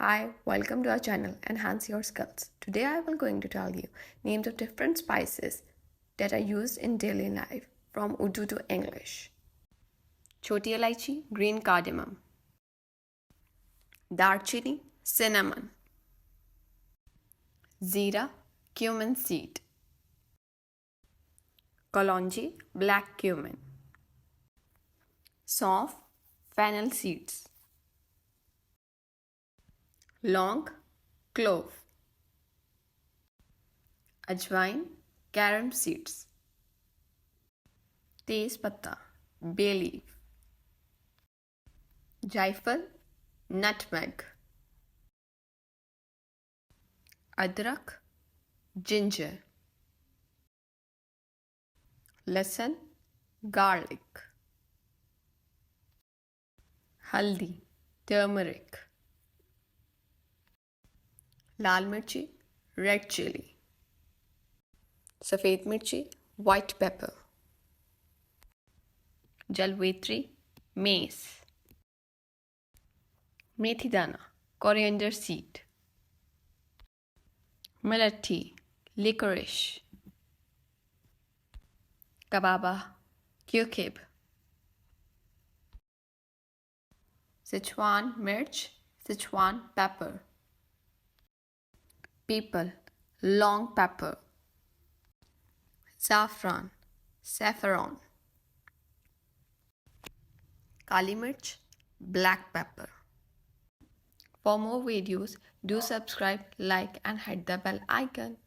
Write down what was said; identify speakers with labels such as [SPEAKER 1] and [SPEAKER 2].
[SPEAKER 1] Hi, welcome to our channel Enhance Your Skills. Today I will going to tell you names of different spices that are used in daily life from Urdu to English. Choti elaichi, green cardamom. Darchini, cinnamon. Zira, cumin seed. Kalonji, black cumin. Sauf, fennel seeds. Long, clove. Ajwain, carom seeds. Tez patta, bay leaf. Jaifal, nutmeg. Adrak, ginger. Lasan, garlic. Haldi, turmeric. Lal mirchi, red chilli. Safed mirchi, white pepper. Jalvetri, mace. Methi dana, coriander seed. Melati, licorice. Kababa, cucumber. Sichuan mirch, Sichuan pepper. People, long pepper. Saffron. Kali mirch, black pepper. For more videos, do subscribe, like and hit the bell icon.